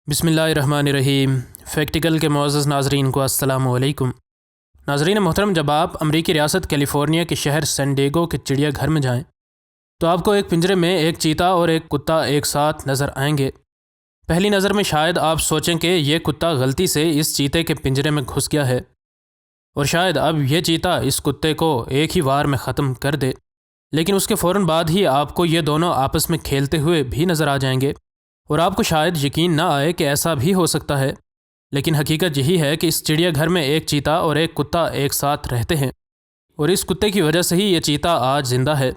बिस्मिल्लाहिर्रहमानिर्रहीम। फैक्टिकल के मुअज़्ज़ज़ नाज़रीन को अस्सलामु अलैकुम। नाज़रीन मोहतरम, जब आप अमरीकी रियासत कैलिफोर्निया के शहर सैन डिएगो के चिड़िया घर में जाएं तो आपको एक पिंजरे में एक चीता और एक कुत्ता एक साथ नज़र आएंगे। पहली नज़र में शायद आप सोचें कि यह कुत्ता गलती से इस चीते के पिंजरे में घुस गया है और शायद अब यह चीता इस कुत्ते को एक ही वार में ख़त्म कर दे, लेकिन उसके फ़ौरन बाद ही आपको ये दोनों आपस में खेलते हुए भी नज़र आ जाएंगे और आपको शायद यकीन ना आए कि ऐसा भी हो सकता है। लेकिन हकीकत यही है कि इस चिड़ियाघर में एक चीता और एक कुत्ता एक साथ रहते हैं और इस कुत्ते की वजह से ही ये चीता आज ज़िंदा है,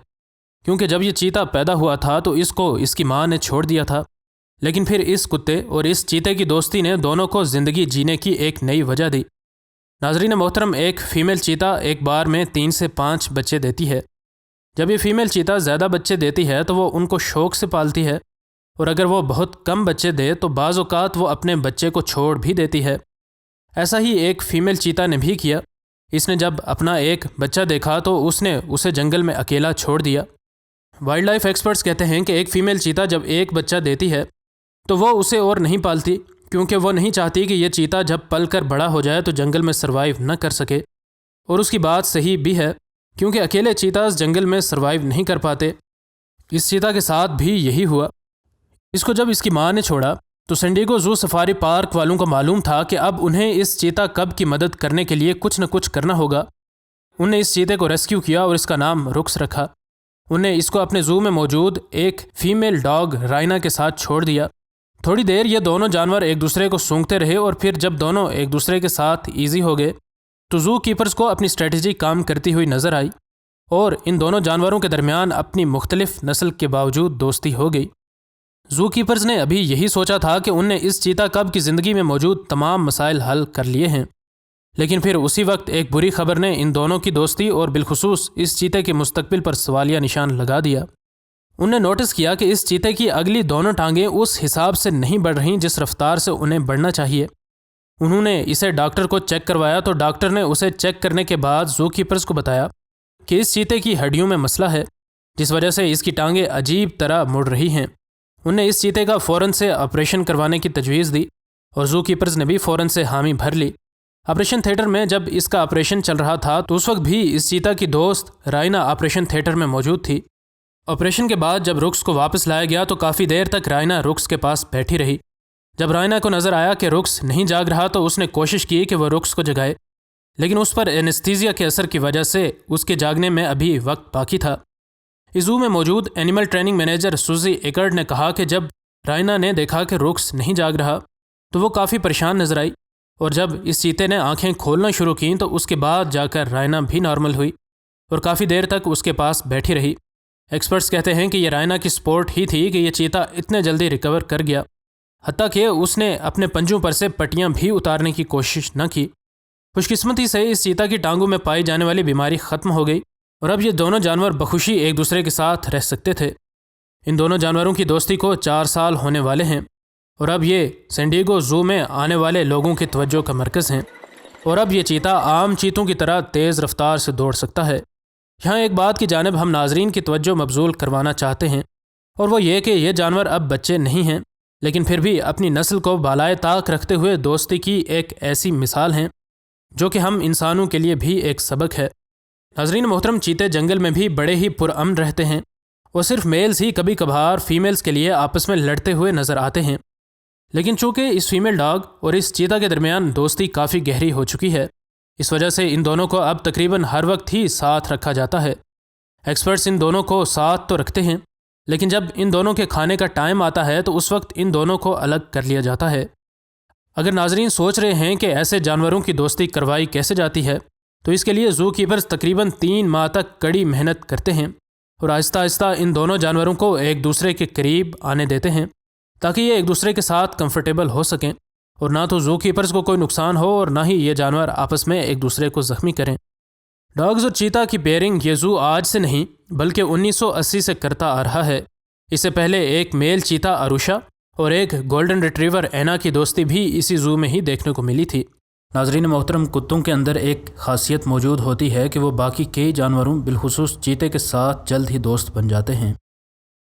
क्योंकि जब ये चीता पैदा हुआ था तो इसको इसकी माँ ने छोड़ दिया था, लेकिन फिर इस कुत्ते और इस चीते की दोस्ती ने दोनों को ज़िंदगी जीने की एक नई वजह दी। नाज़रीन मोहतरम, एक फ़ीमेल चीता एक बार में 3 से 5 बच्चे देती है। जब ये फ़ीमेल चीता ज़्यादा बच्चे देती है तो वो उनको शौक़ से पालती है, और अगर वो बहुत कम बच्चे दे तो बाज़ औक़ात वो अपने बच्चे को छोड़ भी देती है। ऐसा ही एक फ़ीमेल चीता ने भी किया। इसने जब अपना एक बच्चा देखा तो उसने उसे जंगल में अकेला छोड़ दिया। वाइल्ड लाइफ एक्सपर्ट्स कहते हैं कि एक फ़ीमेल चीता जब एक बच्चा देती है तो वो उसे और नहीं पालती, क्योंकि वो नहीं चाहती कि यह चीता जब पल कर बड़ा हो जाए तो जंगल में सर्वाइव न कर सके। और उसकी बात सही भी है, क्योंकि अकेले चीताज़ जंगल में सर्वाइव नहीं कर पाते। इस चीता के साथ भी यही हुआ। इसको जब इसकी माँ ने छोड़ा तो San Diego zoo safari park वालों को मालूम था कि अब उन्हें इस चीता कब की मदद करने के लिए कुछ न कुछ करना होगा। उन्हें इस चीते को रेस्क्यू किया और इसका नाम रुक्स रखा। उन्हें इसको अपने ज़ू में मौजूद एक फ़ीमेल डॉग राइना के साथ छोड़ दिया। थोड़ी देर ये दोनों जानवर एक दूसरे को सूंघते रहे और फिर जब दोनों एक दूसरे के साथ ईजी हो गए तो ज़ू कीपर्स को अपनी स्ट्रेटजी काम करती हुई नज़र आई और इन दोनों जानवरों के दरमियान अपनी मुख्तलिफ नस्ल के बावजूद दोस्ती हो गई। ज़ू कीपर्स ने अभी यही सोचा था कि उनने इस चीता कब की ज़िंदगी में मौजूद तमाम मसाइल हल कर लिए हैं, लेकिन फिर उसी वक्त एक बुरी खबर ने इन दोनों की दोस्ती और बिलखुसूस इस चीते के मुस्तकबिल पर सवालिया निशान लगा दिया। उनने नोटिस किया कि इस चीते की अगली दोनों टांगें उस हिसाब से नहीं बढ़ रहीं जिस रफ्तार से उन्हें बढ़ना चाहिए। उन्होंने इसे डॉक्टर को चेक करवाया तो डॉक्टर ने उसे चेक करने के बाद ज़ू कीपर्स को बताया कि इस चीते की हड्डियों में मसला है, जिस वजह से इसकी टांगें अजीब तरह मुड़ रही हैं। उनने इस चीते का फ़ौरन से ऑपरेशन करवाने की तजवीज़ दी और ज़ू कीपर्स ने भी फ़ौरन से हामी भर ली। ऑपरेशन थिएटर में जब इसका ऑपरेशन चल रहा था तो उस वक्त भी इस चीता की दोस्त राइना ऑपरेशन थिएटर में मौजूद थी। ऑपरेशन के बाद जब रुक्स को वापस लाया गया तो काफ़ी देर तक राइना रुक्स के पास बैठी रही। जब राइना को नज़र आया कि रुक्स नहीं जाग रहा तो उसने कोशिश की कि वह रुक्स को जगाए, लेकिन उस पर एनेस्थीसिया के असर की वजह से उसके जागने में अभी वक्त बाकी था। इस ज़ू में मौजूद एनिमल ट्रेनिंग मैनेजर सुजी एकर्ड ने कहा कि जब राइना ने देखा कि रुक्स नहीं जाग रहा तो वो काफ़ी परेशान नजर आई, और जब इस चीते ने आंखें खोलना शुरू कीं तो उसके बाद जाकर राइना भी नॉर्मल हुई और काफ़ी देर तक उसके पास बैठी रही। एक्सपर्ट्स कहते हैं कि यह राइना की सपोर्ट ही थी कि यह चीता इतने जल्दी रिकवर कर गया, हत्ता कि उसने अपने पंजों पर से पट्टियाँ भी उतारने की कोशिश न की। खुशकिस्मती से इस चीता की टांगों में पाई जाने वाली बीमारी ख़त्म हो गई और अब ये दोनों जानवर बखुशी एक दूसरे के साथ रह सकते थे। इन दोनों जानवरों की दोस्ती को 4 साल होने वाले हैं और अब ये सैन डिएगो ज़ू में आने वाले लोगों की तवज्जो का मरकज़ हैं और अब ये चीता आम चीतों की तरह तेज़ रफ्तार से दौड़ सकता है। यहाँ एक बात की जानिब हम नाजरीन की तवज्जो मबजूल करवाना चाहते हैं, और वो ये कि ये जानवर अब बच्चे नहीं हैं, लेकिन फिर भी अपनी नस्ल को बालाए ताक रखते हुए दोस्ती की एक ऐसी मिसाल हैं जो कि हम इंसानों के लिए भी एक सबक है। नाज़रीन मोहतरम, चीते जंगल में भी बड़े ही पुरअमन रहते हैं और सिर्फ मेल्स ही कभी कभार फीमेल्स के लिए आपस में लड़ते हुए नज़र आते हैं, लेकिन चूँकि इस फीमेल डॉग और इस चीता के दरमियान दोस्ती काफ़ी गहरी हो चुकी है, इस वजह से इन दोनों को अब तकरीबन हर वक्त ही साथ रखा जाता है। एक्सपर्ट्स इन दोनों को साथ तो रखते हैं, लेकिन जब इन दोनों के खाने का टाइम आता है तो उस वक्त इन दोनों को अलग कर लिया जाता है। अगर नाजरीन सोच रहे हैं कि ऐसे जानवरों की दोस्ती करवाई कैसे जाती है, तो इसके लिए ज़ू कीपर्स तकरीबन 3 माह तक कड़ी मेहनत करते हैं और आहिस्ता आहिस्ता इन दोनों जानवरों को एक दूसरे के करीब आने देते हैं ताकि ये एक दूसरे के साथ कंफर्टेबल हो सकें और ना तो ज़ू कीपर्स को कोई नुकसान हो और ना ही ये जानवर आपस में एक दूसरे को ज़ख्मी करें। डॉग्स और चीता की पेयरिंग ये ज़ू आज से नहीं बल्कि 1980 से करता आ रहा है। इससे पहले एक मेल चीता अरुषा और एक गोल्डन रिट्रीवर एना की दोस्ती भी इसी ज़ू में ही देखने को मिली थी। नाज़रीन मोहतरम, कुत्तों के अंदर एक ख़ासियत मौजूद होती है कि वो बाकी कई जानवरों बिलखुसूस चीते के साथ जल्द ही दोस्त बन जाते हैं।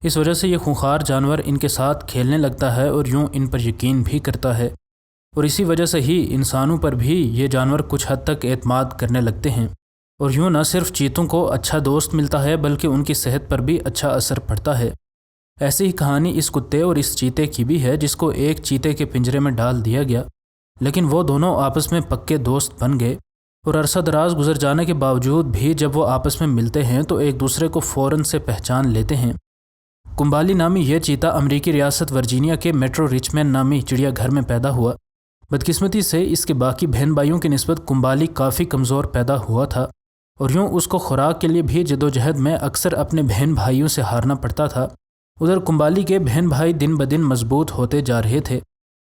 इस वजह से ये खूंखार जानवर इनके साथ खेलने लगता है और यूं इन पर यकीन भी करता है, और इसी वजह से ही इंसानों पर भी ये जानवर कुछ हद तक एतमाद करने लगते हैं। और यूं न सिर्फ चीतों को अच्छा दोस्त मिलता है बल्कि उनकी सेहत पर भी अच्छा असर पड़ता है। ऐसी ही कहानी इस कुत्ते और इस चीते की भी है, जिसको एक चीते के पिंजरे में डाल दिया गया, लेकिन वो दोनों आपस में पक्के दोस्त बन गए। और अरसा दराज गुजर जाने के बावजूद भी जब वो आपस में मिलते हैं तो एक दूसरे को फ़ौरन से पहचान लेते हैं। कुंबाली नामी यह चीता अमेरिकी रियासत वर्जीनिया के मेट्रो रिचमैन नामी चिड़ियाघर में पैदा हुआ। बदकिस्मती से इसके बाकी बहन भाइयों की निस्बत कुंबाली काफ़ी कमज़ोर पैदा हुआ था, और यूँ उसको खुराक के लिए भी जदोजहद में अक्सर अपने बहन भाइयों से हारना पड़ता था। उधर कुंबाली के बहन भाई दिन ब दिन मजबूत होते जा रहे थे,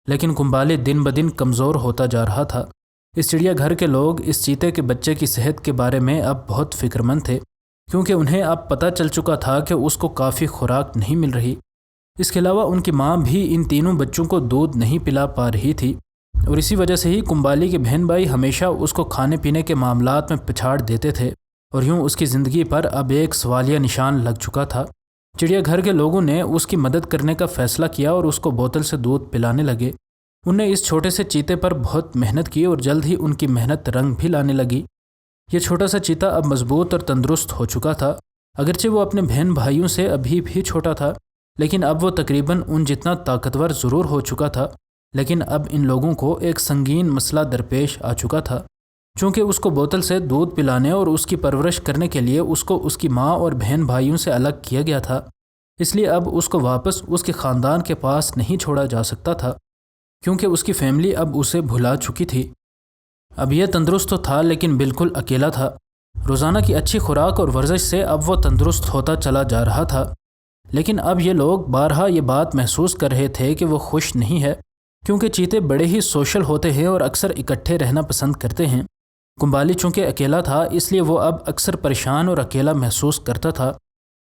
लेकिन कुंबाली दिन ब दिन कमज़ोर होता जा रहा था। इस चिड़ियाघर के लोग इस चीते के बच्चे की सेहत के बारे में अब बहुत फ़िक्रमंद थे, क्योंकि उन्हें अब पता चल चुका था कि उसको काफ़ी खुराक नहीं मिल रही। इसके अलावा उनकी माँ भी इन तीनों बच्चों को दूध नहीं पिला पा रही थी, और इसी वजह से ही कुंबाली के बहन भाई हमेशा उसको खाने पीने के मामलात में पिछाड़ देते थे, और यूँ उसकी ज़िंदगी पर अब एक सवालिया निशान लग चुका था। चिड़ियाघर के लोगों ने उसकी मदद करने का फ़ैसला किया और उसको बोतल से दूध पिलाने लगे। उनने इस छोटे से चीते पर बहुत मेहनत की और जल्द ही उनकी मेहनत रंग भी लाने लगी। ये छोटा सा चीता अब मजबूत और तंदुरुस्त हो चुका था। अगरचे वो अपने बहन भाइयों से अभी भी छोटा था, लेकिन अब वो तकरीबन उन जितना ताकतवर ज़रूर हो चुका था। लेकिन अब इन लोगों को एक संगीन मसला दरपेश आ चुका था। चूँकि उसको बोतल से दूध पिलाने और उसकी परवरिश करने के लिए उसको उसकी माँ और बहन भाइयों से अलग किया गया था, इसलिए अब उसको वापस उसके ख़ानदान के पास नहीं छोड़ा जा सकता था, क्योंकि उसकी फैमिली अब उसे भुला चुकी थी। अब यह तंदुरुस्त तो था, लेकिन बिल्कुल अकेला था। रोज़ाना की अच्छी खुराक और वर्जिश से अब वो तंदुरुस्त होता चला जा रहा था, लेकिन अब ये लोग बारहा ये बात महसूस कर रहे थे कि वो खुश नहीं है, क्योंकि चीते बड़े ही सोशल होते हैं और अक्सर इकट्ठे रहना पसंद करते हैं। कुंबाली चूँकि अकेला था, इसलिए वो अब अक्सर परेशान और अकेला महसूस करता था।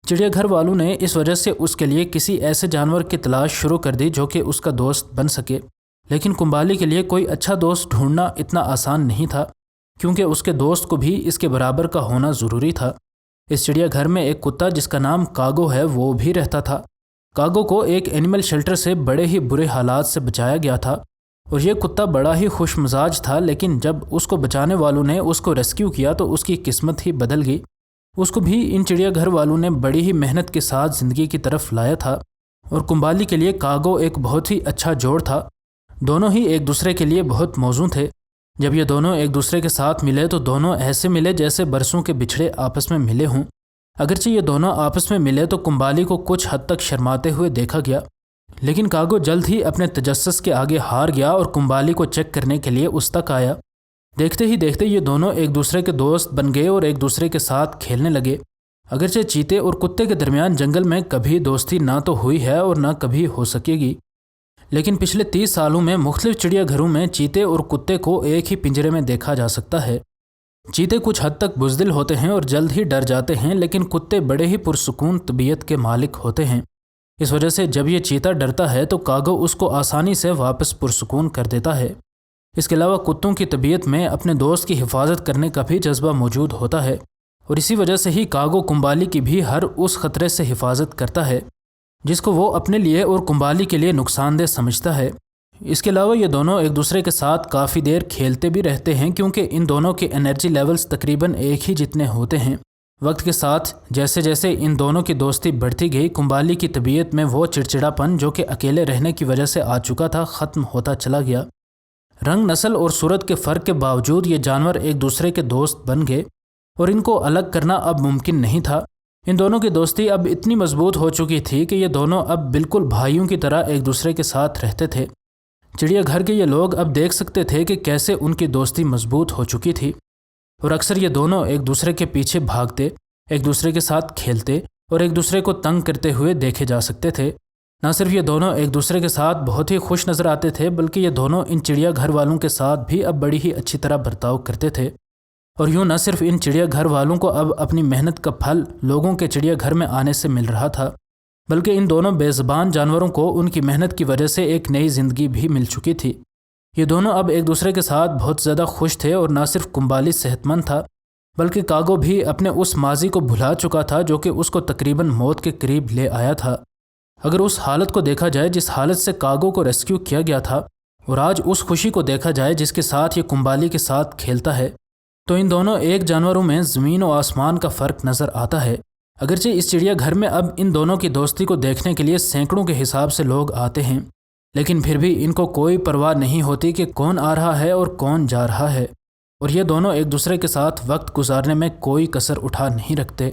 चिड़ियाघर वालों ने इस वजह से उसके लिए किसी ऐसे जानवर की तलाश शुरू कर दी जो कि उसका दोस्त बन सके, लेकिन कुंबाली के लिए कोई अच्छा दोस्त ढूंढना इतना आसान नहीं था, क्योंकि उसके दोस्त को भी इसके बराबर का होना ज़रूरी था। इस चिड़ियाघर में एक कुत्ता जिसका नाम कागो है वो भी रहता था। कागो को एक एनिमल शेल्टर से बड़े ही बुरे हालात से बचाया गया था, और ये कुत्ता बड़ा ही खुश मिजाज था, लेकिन जब उसको बचाने वालों ने उसको रेस्क्यू किया तो उसकी किस्मत ही बदल गई। उसको भी इन चिड़ियाघर वालों ने बड़ी ही मेहनत के साथ ज़िंदगी की तरफ लाया था, और कुंबाली के लिए कागो एक बहुत ही अच्छा जोड़ था। दोनों ही एक दूसरे के लिए बहुत मौजू थे। जब ये दोनों एक दूसरे के साथ मिले तो दोनों ऐसे मिले जैसे बरसों के बिछड़े आपस में मिले हों। अगरचे ये दोनों आपस में मिले तो कुंबाली को कुछ हद तक शर्माते हुए देखा गया, लेकिन कागो जल्द ही अपने तजस्सुस के आगे हार गया और कुंबाली को चेक करने के लिए उस तक आया। देखते ही देखते ये दोनों एक दूसरे के दोस्त बन गए और एक दूसरे के साथ खेलने लगे। अगरचे चीते और कुत्ते के दरमियान जंगल में कभी दोस्ती ना तो हुई है और ना कभी हो सकेगी, लेकिन पिछले 30 सालों में मुख्तलिफ चिड़ियाघरों में चीते और कुत्ते को एक ही पिंजरे में देखा जा सकता है। चीते कुछ हद तक बुज़दिल होते हैं और जल्द ही डर जाते हैं, लेकिन कुत्ते बड़े ही पुरसुकून तबीयत के मालिक होते हैं। इस वजह से जब ये चीता डरता है तो कागो उसको आसानी से वापस पुरसुकून कर देता है। इसके अलावा कुत्तों की तबीयत में अपने दोस्त की हिफाजत करने का भी जज्बा मौजूद होता है, और इसी वजह से ही कागो कुंबाली की भी हर उस ख़तरे से हिफाजत करता है जिसको वो अपने लिए और कुंबाली के लिए नुकसानदेह समझता है। इसके अलावा ये दोनों एक दूसरे के साथ काफ़ी देर खेलते भी रहते हैं, क्योंकि इन दोनों के एनर्जी लेवल्स तकरीबन एक ही जितने होते हैं। वक्त के साथ जैसे जैसे इन दोनों की दोस्ती बढ़ती गई, कुंबाली की तबीयत में वो चिड़चिड़ापन जो कि अकेले रहने की वजह से आ चुका था ख़त्म होता चला गया। रंग, नस्ल और सूरत के फ़र्क के बावजूद ये जानवर एक दूसरे के दोस्त बन गए, और इनको अलग करना अब मुमकिन नहीं था। इन दोनों की दोस्ती अब इतनी मजबूत हो चुकी थी कि ये दोनों अब बिल्कुल भाइयों की तरह एक दूसरे के साथ रहते थे। चिड़ियाघर के ये लोग अब देख सकते थे कि कैसे उनकी दोस्ती मजबूत हो चुकी थी, और अक्सर ये दोनों एक दूसरे के पीछे भागते, एक दूसरे के साथ खेलते और एक दूसरे को तंग करते हुए देखे जा सकते थे। न सिर्फ ये दोनों एक दूसरे के साथ बहुत ही खुश नज़र आते थे, बल्कि ये दोनों इन चिड़ियाघर वालों के साथ भी अब बड़ी ही अच्छी तरह बर्ताव करते थे। और यूँ न सिर्फ इन चिड़ियाघर वालों को अब अपनी मेहनत का फल लोगों के चिड़ियाघर में आने से मिल रहा था, बल्कि इन दोनों बेज़बान जानवरों को उनकी मेहनत की वजह से एक नई ज़िंदगी भी मिल चुकी थी। ये दोनों अब एक दूसरे के साथ बहुत ज़्यादा खुश थे, और न सिर्फ कुंबाली सेहतमंद था بلکہ کاگو بھی اپنے اس ماضی کو بھلا چکا تھا جو کہ اس کو تقریباً موت کے قریب لے آیا تھا۔ اگر اس حالت کو دیکھا جائے جس حالت سے کاگو کو ریسکیو کیا گیا تھا، اور آج اس خوشی کو دیکھا جائے جس کے ساتھ یہ کنبالی کے ساتھ کھیلتا ہے، تو ان دونوں ایک جانوروں میں زمین و آسمان کا فرق نظر آتا ہے۔ اگرچہ اس چڑیا گھر میں اب ان دونوں کی دوستی کو دیکھنے کے لیے سینکڑوں کے حساب سے لوگ آتے ہیں، لیکن پھر بھی ان کو کوئی پرواہ نہیں ہوتی کہ کون آ رہا ہے اور کون جا رہا ہے، اور یہ دونوں ایک دوسرے کے ساتھ وقت گزارنے میں کوئی کسر اٹھا نہیں رکھتے۔